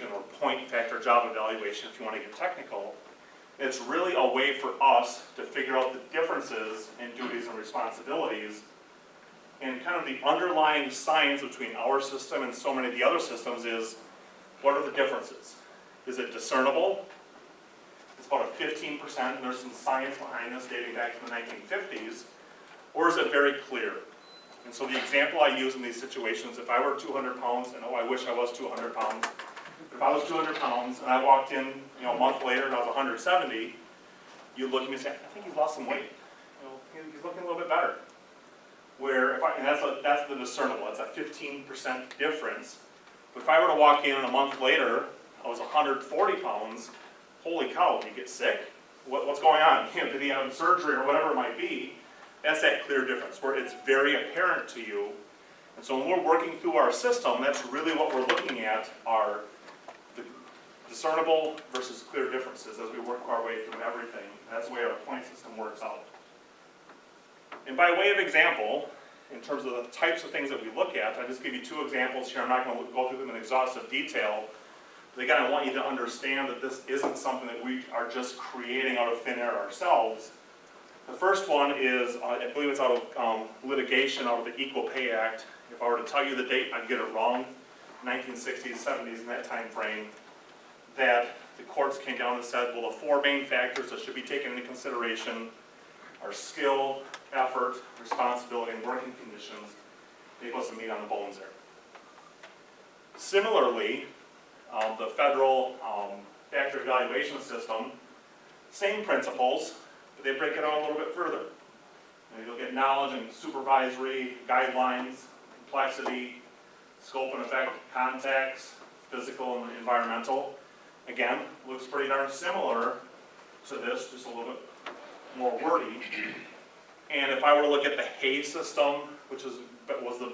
or point factor job evaluation if you want to get technical. It's really a way for us to figure out the differences in duties and responsibilities and kind of the underlying science between our system and so many of the other systems is, what are the differences? Is it discernible? It's about a 15%, and there's some science behind this dating back to the 1950s, or is it very clear? And so the example I use in these situations, if I were 200 pounds, and oh, I wish I was 200 pounds, if I was 200 pounds and I walked in, a month later and I was 170, you'd look at me and say, I think he's lost some weight. He's looking a little bit better. Where, and that's the discernible, that's a 15% difference. But if I were to walk in and a month later, I was 140 pounds, holy cow, did you get sick? What's going on? Did he have surgery or whatever it might be? That's that clear difference where it's very apparent to you. And so when we're working through our system, that's really what we're looking at are the discernible versus clear differences as we work our way through everything. That's the way our point system works out. And by way of example, in terms of the types of things that we look at, I just give you two examples here. I'm not going to go through them in exhaustive detail. But again, I want you to understand that this isn't something that we are just creating out of thin air ourselves. The first one is, I believe it's out of litigation out of the Equal Pay Act. If I were to tell you the date, I'd get it wrong. 1960s, 70s, in that time frame, that the courts came down and said, well, the four main factors that should be taken into consideration are skill, effort, responsibility, and working conditions. They put some meat on the bones there. Similarly, the federal factor evaluation system, same principles, but they break it out a little bit further. You'll get knowledge and supervisory guidelines, complexity, scope and effect, context, physical and environmental. Again, looks pretty darn similar to this, just a little bit more wordy. And if I were to look at the Hay system, which was the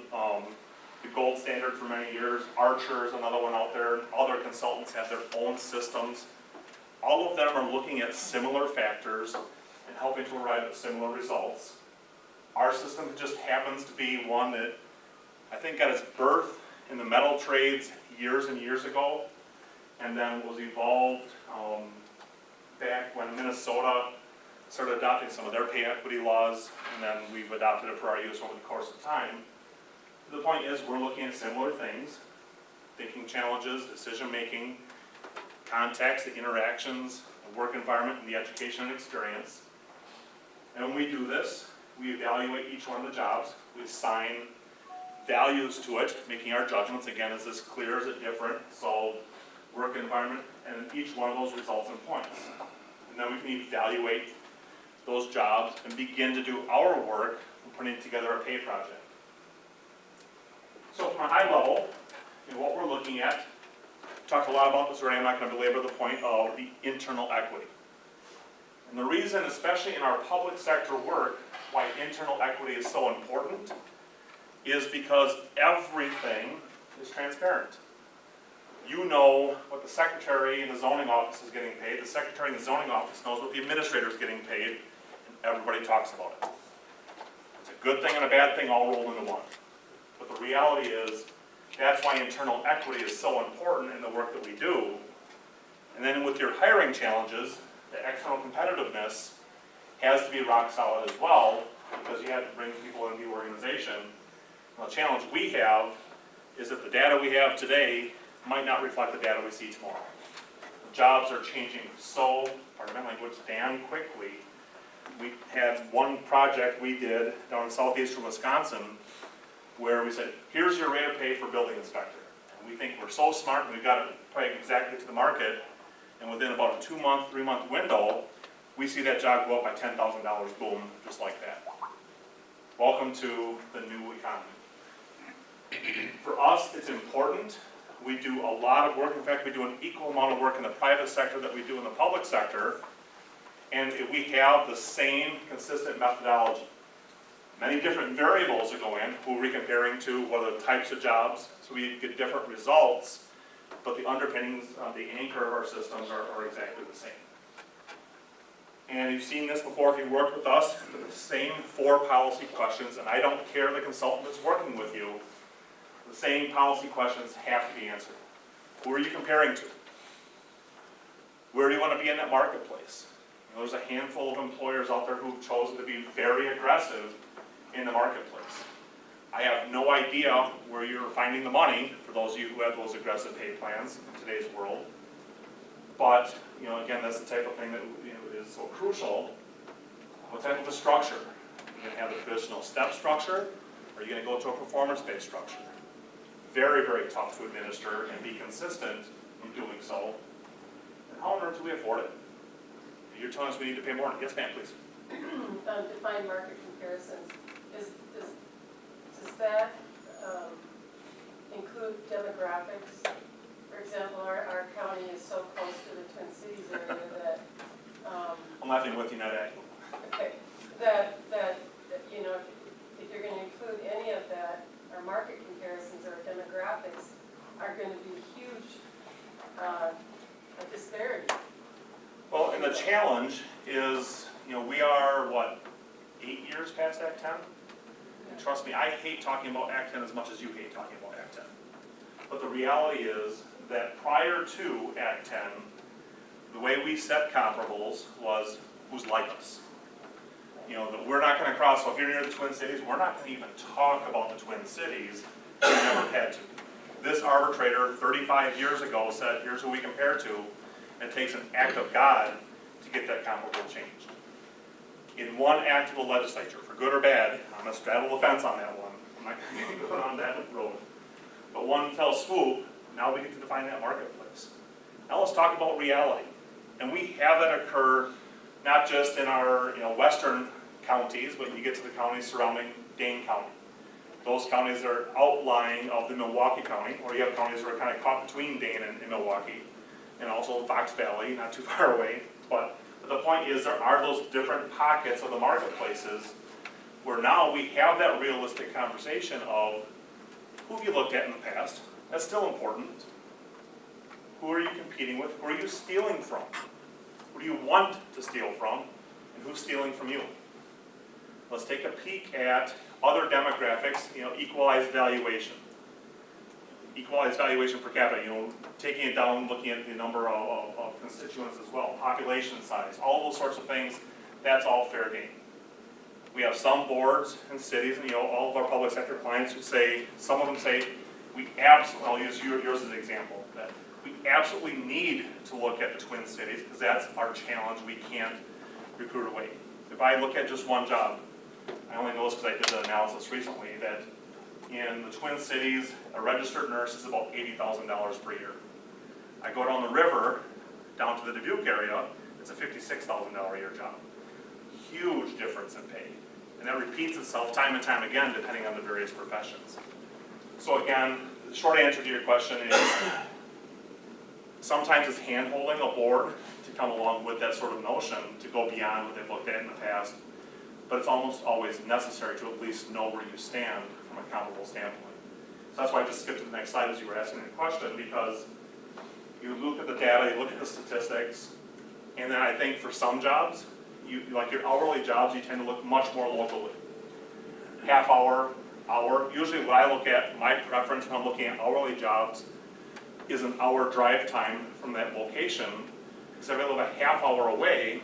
gold standard for many years, Archer is another one out there, other consultants have their own systems. All of them are looking at similar factors and helping to arrive at similar results. Our system just happens to be one that I think got its birth in the metal trades years and years ago, and then was evolved back when Minnesota started adopting some of their pay equity laws, and then we've adopted it for our use over the course of time. The point is, we're looking at similar things, thinking challenges, decision making, context, the interactions, the work environment, and the education and experience. And when we do this, we evaluate each one of the jobs, we assign values to it, making our judgments, again, is this clear, is it different, so work environment, and each one of those results in points. And then we can evaluate those jobs and begin to do our work in putting together a pay project. So from a high level, what we're looking at, we talked a lot about this already, I'm not going to belabor the point of the internal equity. And the reason, especially in our public sector work, why internal equity is so important is because everything is transparent. You know what the secretary in the zoning office is getting paid, the secretary in the zoning office knows what the administrator is getting paid, and everybody talks about it. It's a good thing and a bad thing all rolled into one. But the reality is, that's why internal equity is so important in the work that we do. And then with your hiring challenges, the external competitiveness has to be rock solid as well, because you have to bring people into the organization. Well, the challenge we have is that the data we have today might not reflect the data we see tomorrow. The jobs are changing so, pardon my language, damn quickly. We had one project we did down in southeastern Wisconsin where we said, here's your rate of pay for building inspector. And we think we're so smart and we've got it pegged exactly to the market, and within about a 2-month, 3-month window, we see that job go up by $10,000, boom, just like that. Welcome to the new economy. For us, it's important. We do a lot of work. In fact, we do an equal amount of work in the private sector that we do in the public sector, and we have the same consistent methodology. Many different variables that go in, who we're comparing to, what are the types of jobs, so we get different results, but the underpinnings, the anchor of our systems are exactly the same. And you've seen this before if you worked with us, the same 4 policy questions, and I don't care the consultant that's working with you, the same policy questions have to be answered. Who are you comparing to? Where do you want to be in that marketplace? You know, there's a handful of employers out there who've chosen to be very aggressive in the marketplace. I have no idea where you're finding the money for those of you who have those aggressive pay plans in today's world. But, you know, again, that's the type of thing that, you know, is so crucial. What type of a structure? Are you going to have a traditional step structure, or are you going to go to a performance-based structure? Very, very tough to administer and be consistent in doing so. And how on earth do we afford it? You're telling us we need to pay more? Yes, ma'am, please. Define market comparisons. Does that include demographics? For example, our county is so close to the Twin Cities area that I'm laughing with you, not at you. okay, that you know, if you're going to include any of that, our market comparisons or demographics are going to be huge disparity. Well, and the challenge is, you know, we are, what, 8 years past Act 10? And trust me, I hate talking about Act 10 as much as you hate talking about Act 10. But the reality is that prior to Act 10, the way we set comparables was who's like us. You know, that we're not going to cross, so if you're near the Twin Cities, we're not going to even talk about the Twin Cities. We never had to. This arbitrator 35 years ago said, here's who we compare to, and it takes an act of God to get that comparable changed. In one act of the legislature, for good or bad, I'm going to straddle the fence on that one. I'm not going to go on that road. But one fell swoop, now we get to define that marketplace. Now let's talk about reality. And we have that occur not just in our western counties, but you get to the counties surrounding Dane County. Those counties are outlying of the Milwaukee County, or you have counties that are kind of caught between Dane and Milwaukee, and also Fox Valley, not too far away. But the point is there are those different pockets of the marketplaces where now we have that realistic conversation of who have you looked at in the past. That's still important. Who are you competing with? Who are you stealing from? Who do you want to steal from? And who's stealing from you? Let's take a peek at other demographics, equalized valuation. Equalized valuation per capita, taking it down, looking at the number of constituents as well, population size, all those sorts of things, that's all fair game. We have some boards and cities, and all of our public sector clients who say, some of them say, we absolutely, I'll use yours as an example, that we absolutely need to look at the Twin Cities because that's our challenge, we can't recruit away. If I look at just one job, I only know this because I did the analysis recently, that in the Twin Cities, a registered nurse is about $80,000 per year. I go down the river, down to the Dubuque area, it's a $56,000 a year job. Huge difference in pay. And that repeats itself time and time again, depending on the various professions. So again, the short answer to your question is, sometimes it's hand-holding a board to come along with that sort of notion, to go beyond what they've looked at in the past. But it's almost always necessary to at least know where you stand from a comparable standpoint. So that's why I just skipped to the next slide as you were asking the question, because you look at the data, you look at the statistics, and then I think for some jobs, like your hourly jobs, you tend to look much more locally. Half hour, hour. Usually what I look at, my preference when I'm looking at hourly jobs, is an hour drive time from that location, because if I live a half hour away,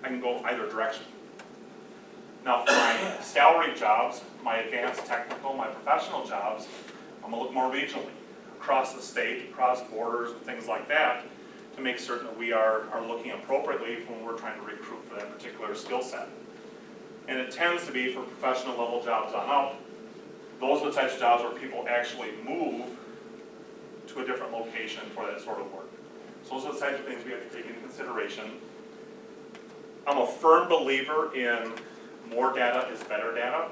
I can go either direction. Now for my salary jobs, my advanced technical, my professional jobs, I'm gonna look more regionally, across the state, across borders, and things like that, to make certain that we are looking appropriately when we're trying to recruit for that particular skill set. And it tends to be for professional level jobs on up. Those are the types of jobs where people actually move to a different location for that sort of work. So those are the types of things we have to take into consideration. I'm a firm believer in more data is better data.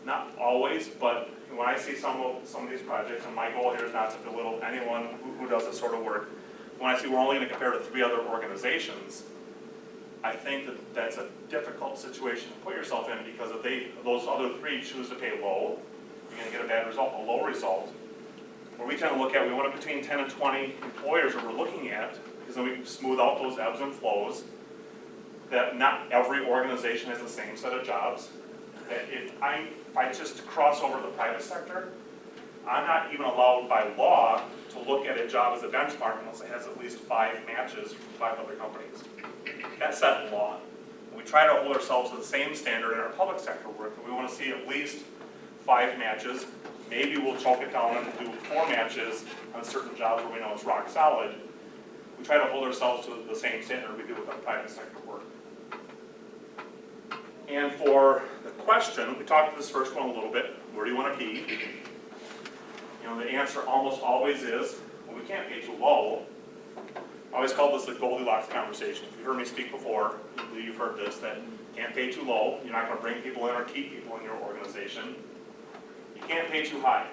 Not always, but when I see some of these projects, and my goal here is not to belittle anyone who does this sort of work, when I see we're only going to compare to 3 other organizations, I think that that's a difficult situation to put yourself in, because if those other 3 choose to pay low, you're going to get a bad result, a low result. Where we tend to look at, we want between 10 and 20 employers that we're looking at, because then we can smooth out those ebbs and flows, that not every organization has the same set of jobs. That if I just cross over to the private sector, I'm not even allowed by law to look at a job as a benchmark unless it has at least 5 matches from 5 other companies. That's set in law. We try to hold ourselves to the same standard in our public sector work, and we want to see at least 5 matches. Maybe we'll choke it down and do 4 matches on certain jobs where we know it's rock solid. We try to hold ourselves to the same standard we do with our private sector work. And for the question, we talked this first one a little bit, where do you want to be? You know, the answer almost always is, well, we can't pay too low. I always call this the Goldilocks conversation. If you've heard me speak before, you've heard this, that you can't pay too low. You're not going to bring people in or keep people in your organization. You can't pay too high,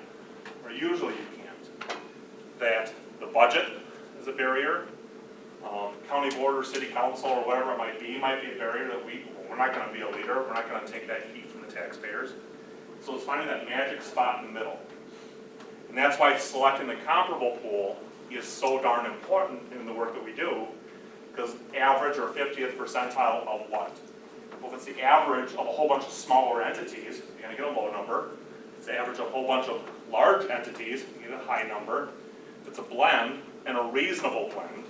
or usually you can't. That the budget is a barrier. County board or city council or whatever it might be a barrier that we're not going to be a leader. We're not going to take that heat from the taxpayers. So it's finding that magic spot in the middle. And that's why selecting the comparable pool is so darn important in the work that we do, because average or 50th percentile of what? Well, if it's the average of a whole bunch of smaller entities, you're going to get a low number. If it's the average of a whole bunch of large entities, you get a high number. If it's a blend, and a reasonable blend,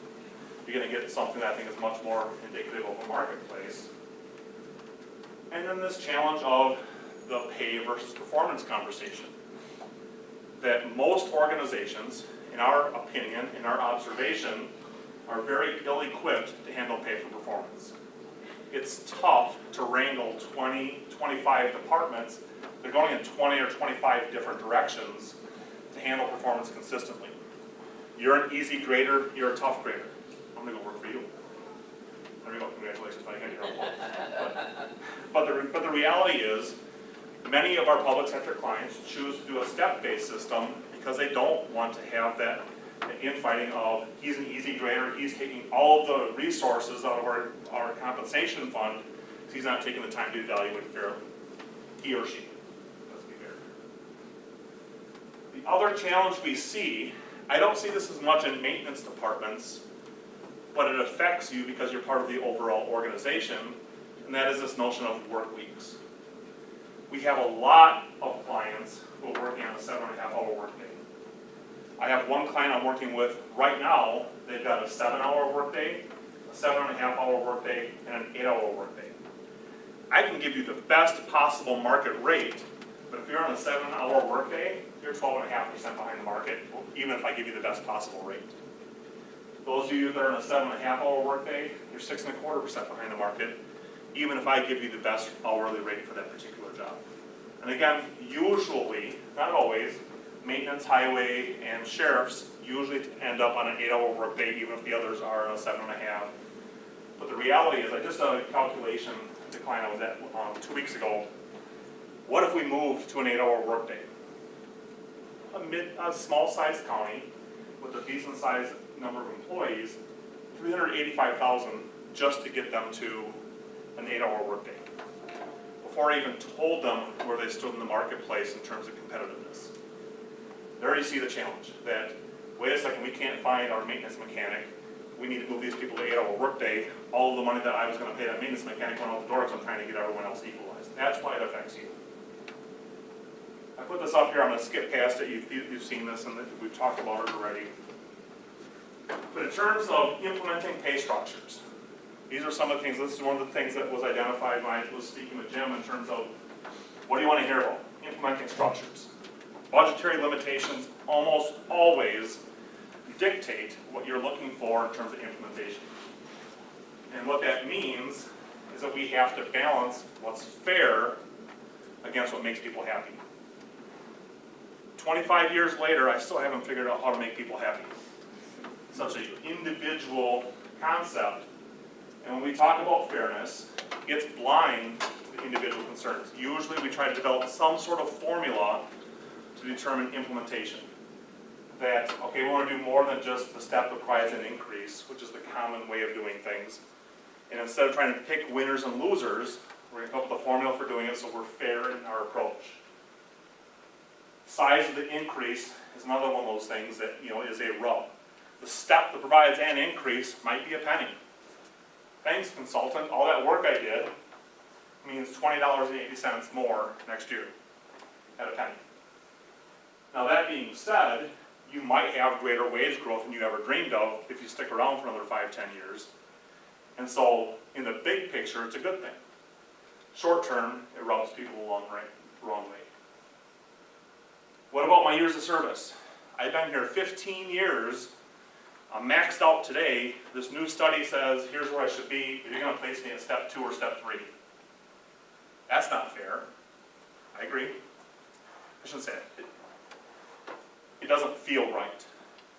you're going to get something that I think is much more indicative of a marketplace. And then this challenge of the pay versus performance conversation. That most organizations, in our opinion, in our observation, are very ill-equipped to handle pay for performance. It's tough to wrangle 20, 25 departments. They're going in 20 or 25 different directions to handle performance consistently. You're an easy grader, you're a tough grader. I'm going to go work for you. There we go, congratulations, Mike, on your own. But the reality is, many of our public sector clients choose to do a step-based system because they don't want to have that infighting of he's an easy grader, he's taking all of the resources out of our compensation fund, because he's not taking the time to evaluate fairly. He or she, let's be fair. The other challenge we see, I don't see this as much in maintenance departments, but it affects you because you're part of the overall organization, and that is this notion of work weeks. We have a lot of clients who are working on a 7.5-hour workday. I have one client I'm working with right now. They've got a 7-hour workday, a 7.5-hour workday, and an 8-hour workday. I can give you the best possible market rate, but if you're on a 7-hour workday, you're 12.5% behind the market, even if I give you the best possible rate. Those of you that are on a 7.5-hour workday, you're 6.25% behind the market, even if I give you the best hourly rate for that particular job. And again, usually, not always, maintenance, highway, and sheriffs usually end up on an 8-hour workday, even if the others are on a 7.5. But the reality is, I just did a calculation with the client I was at 2 weeks ago. What if we moved to an 8-hour workday? A small-sized county with a decent-sized number of employees, $385,000 just to get them to an 8-hour workday. Before I even told them where they stood in the marketplace in terms of competitiveness. There you see the challenge, that, wait a second, we can't find our maintenance mechanic. We need to move these people to 8-hour workday. All of the money that I was going to pay that maintenance mechanic went out the door because I'm trying to get everyone else equalized. That's why it affects you. I put this up here, I'm going to skip past it. You've seen this and we've talked about it already. But in terms of implementing pay structures, these are some of the things, this is one of the things that was identified when I was speaking with Jim in terms of, what do you want to hear about? Implementing structures. Budgetary limitations almost always dictate what you're looking for in terms of implementation. And what that means is that we have to balance what's fair against what makes people happy. 25 years later, I still haven't figured out how to make people happy. Such an individual concept. And when we talk about fairness, it's blind to the individual concerns. Usually we try to develop some sort of formula to determine implementation. That, okay, we want to do more than just the step that provides an increase, which is the common way of doing things. And instead of trying to pick winners and losers, we're going to come up with a formula for doing it so we're fair in our approach. Size of the increase is another one of those things that, is a rub. The step that provides an increase might be a penny. Thanks, consultant, all that work I did means $20.80 more next year at a penny. Now that being said, you might have greater wage growth than you ever dreamed of if you stick around for another 5, 10 years. And so, in the big picture, it's a good thing. Short term, it rubs people the wrong way. What about my years of service? I've been here 15 years. I'm maxed out today. This new study says, here's where I should be. If you're going to place me at step 2 or step 3. That's not fair. I agree. I shouldn't say it. It doesn't feel right.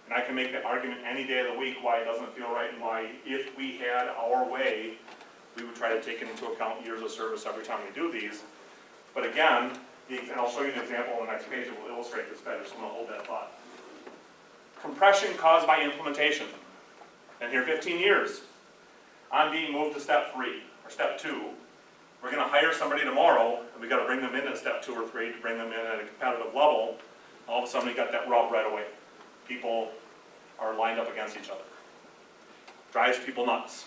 And I can make that argument any day of the week why it doesn't feel right and why, if we had our way, we would try to take into account years of service every time we do these. But again, and I'll show you an example on the next page that will illustrate this better, so I'm going to hold that thought. Compression caused by implementation. Been here 15 years. I'm being moved to step 3 or step 2. We're going to hire somebody tomorrow, and we've got to bring them in at step 2 or 3 to bring them in at a competitive level. All of a sudden, we got that rub right away. People are lined up against each other. Drives people nuts.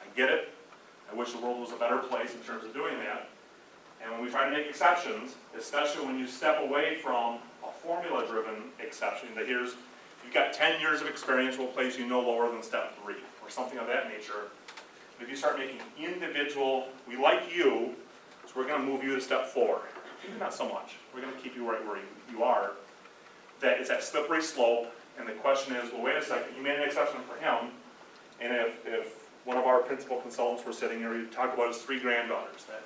I get it. I wish the world was a better place in terms of doing that. And when we try to make exceptions, especially when you step away from a formula-driven exception, that here's, you've got 10 years of experience, we'll place you no lower than step 3, or something of that nature. But if you start making individual, we like you, so we're going to move you to step 4. Maybe not so much. We're going to keep you right where you are. That it's that slippery slope, and the question is, well, wait a second, you made an exception for him, and if one of our principal consultants were sitting here, he'd talk about his 3 granddaughters, that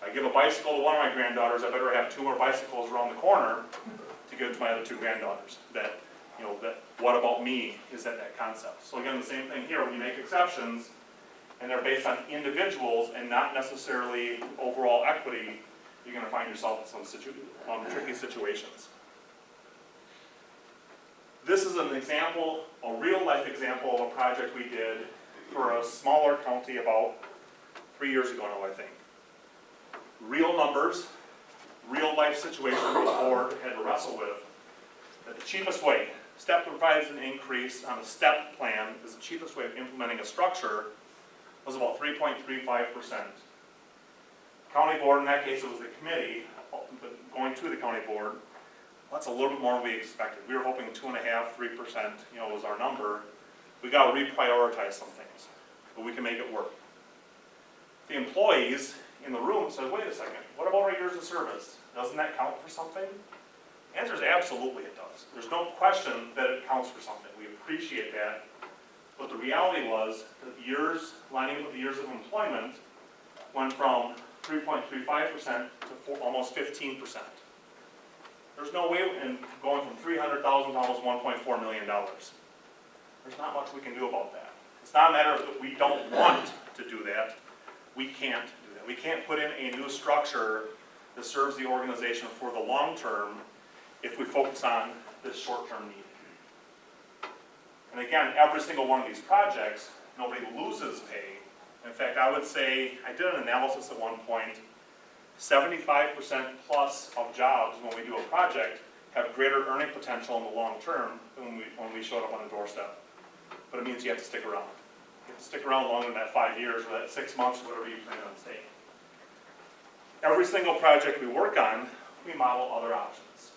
if I give a bicycle to one of my granddaughters, I better have 2 more bicycles around the corner to give to my other 2 granddaughters. That, you know, that what about me is that concept. So again, the same thing here, when you make exceptions, and they're based on individuals and not necessarily overall equity, you're going to find yourself in some tricky situations. This is an example, a real life example of a project we did for a smaller county about 3 years ago now, I think. Real numbers, real life situations the board had to wrestle with. That the cheapest way, STEP provides an increase on a STEP plan, is the cheapest way of implementing a structure, was about 3.35%. County board, in that case it was the committee, but going to the county board, that's a little bit more than we expected. We were hoping 2.5%, 3%, was our number. We got to reprioritize some things, but we can make it work. The employees in the room said, wait a second, what about our years of service? Doesn't that count for something? The answer is absolutely it does. There's no question that it counts for something. We appreciate that. But the reality was that the years, lining up with the years of employment, went from 3.35% to almost 15%. There's no way in going from $300,000 to almost $1.4 million. There's not much we can do about that. It's not a matter of that we don't want to do that. We can't do that. We can't put in a new structure that serves the organization for the long term if we focus on this short-term need. And again, every single one of these projects, nobody loses pay. In fact, I would say, I did an analysis at one point, 75% plus of jobs when we do a project have greater earning potential in the long term than when we showed up on the doorstep. But it means you have to stick around. You have to stick around longer than that 5 years or that 6 months, whatever you plan on staying. Every single project we work on, we model other options.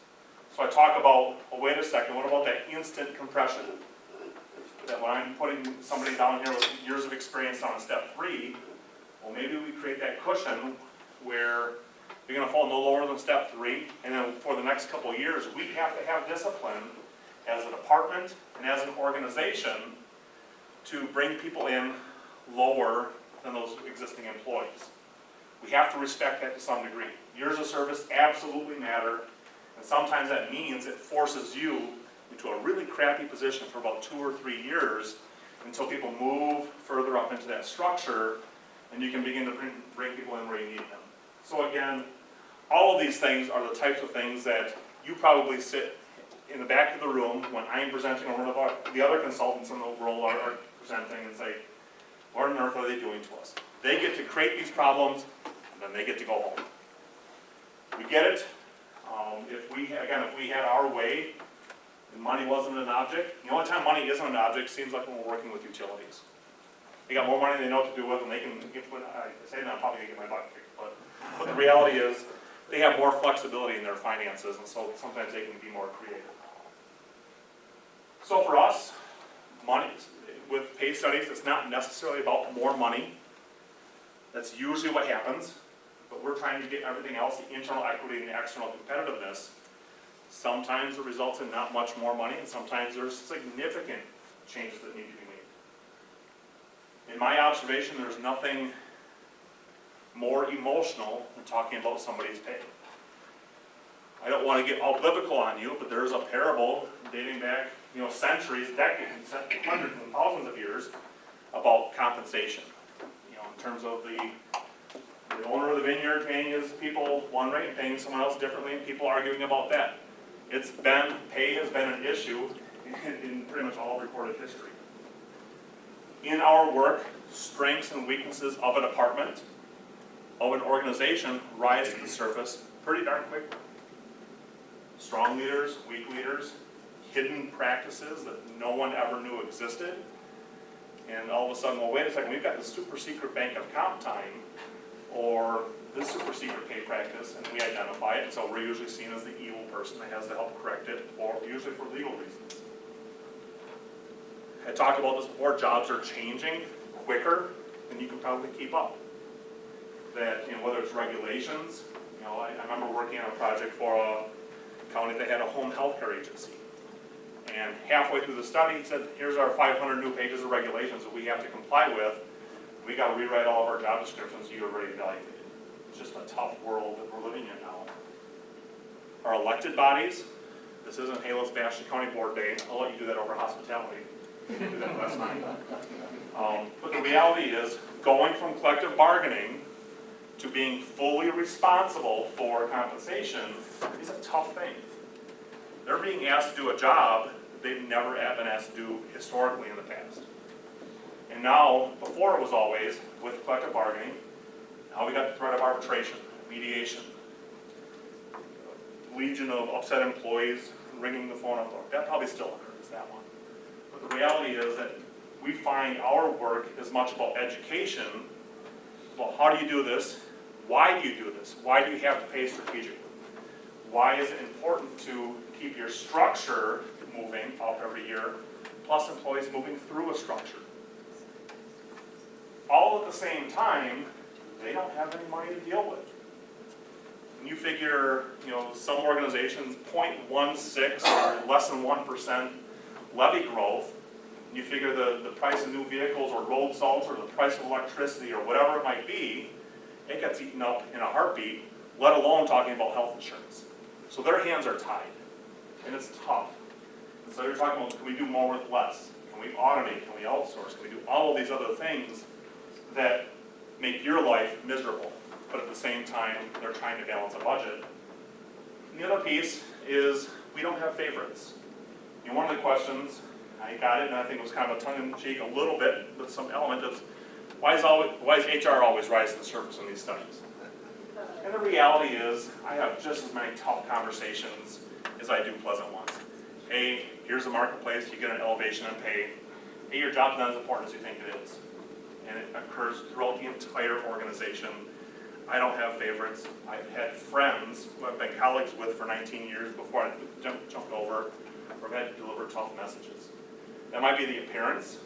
So I talk about, well, wait a second, what about that instant compression? That when I'm putting somebody down here with years of experience on step 3, well, maybe we create that cushion where you're going to fall no lower than step 3, and then for the next couple of years, we have to have discipline as a department and as an organization to bring people in lower than those existing employees. We have to respect that to some degree. Years of service absolutely matter, and sometimes that means it forces you into a really crappy position for about 2 or 3 years until people move further up into that structure and you can begin to bring people in where you need them. So again, all of these things are the types of things that you probably sit in the back of the room when I'm presenting or one of the other consultants in the role are presenting and say, what on earth are they doing to us? They get to create these problems and then they get to go home. We get it. If we had our way and money wasn't an object, the only time money isn't an object seems like when we're working with utilities. They got more money than they know what to do with, and they can get, I say that I'm probably going to get my butt kicked, but the reality is, they have more flexibility in their finances, and so sometimes they can be more creative. So for us, money, with pay studies, it's not necessarily about more money. That's usually what happens, but we're trying to get everything else, the internal equity and the external competitiveness. Sometimes it results in not much more money, and sometimes there's significant changes that need to be made. In my observation, there's nothing more emotional than talking about somebody's pay. I don't want to get all biblical on you, but there's a parable dating back, centuries, decades, hundreds and thousands of years about compensation. In terms of the owner of the vineyard paying his people one rate and paying someone else differently, and people arguing about that. Pay has been an issue in pretty much all recorded history. In our work, strengths and weaknesses of a department, of an organization, rise to the surface pretty darn quickly. Strong leaders, weak leaders, hidden practices that no one ever knew existed, and all of a sudden, well, wait a second, we've got this super secret bank of comp time, or this super secret pay practice, and we identify it, and so we're usually seen as the evil person that has to help correct it, or usually for legal reasons. I talked about this before, jobs are changing quicker than you can probably keep up. That, whether it's regulations, I remember working on a project for a county that had a home health care agency. And halfway through the study, he said, here's our 500 new pages of regulations that we have to comply with. We got to rewrite all of our job descriptions so you're already evaluated. It's just a tough world that we're living in now. Our elected bodies, this isn't, hey, let's bash the county board day. I'll let you do that over hospitality. You can do that, that's fine. But the reality is, going from collective bargaining to being fully responsible for compensation is a tough thing. They're being asked to do a job that they've never been asked to do historically in the past. And now, before it was always with collective bargaining, now we got the threat of arbitration, mediation, legion of upset employees ringing the phone up. That probably still occurs, that one. But the reality is that we find our work as much about education. Well, how do you do this? Why do you do this? Why do you have to pay strategically? Why is it important to keep your structure moving up every year, plus employees moving through a structure? All at the same time, they don't have any money to deal with. When you figure, some organizations 0.16 or less than 1% levy growth, and you figure the price of new vehicles or road salt or the price of electricity or whatever it might be, it gets eaten up in a heartbeat, let alone talking about health insurance. So their hands are tied, and it's tough. And so you're talking about, can we do more with less? Can we automate? Can we outsource? Can we do all of these other things that make your life miserable? But at the same time, they're trying to balance a budget. And the other piece is we don't have favorites. One of the questions, I got it, and I think it was kind of a tongue-in-cheek a little bit, with some element of, why is HR always rise to the surface in these studies? And the reality is, I have just as many tough conversations as I do pleasant ones. Hey, here's the marketplace, you get an elevation in pay. Hey, your job's not as important as you think it is. And it occurs throughout the entire organization. I don't have favorites. I've had friends who I've been colleagues with for 19 years before I jumped over, or I've had to deliver tough messages. That might be the appearance,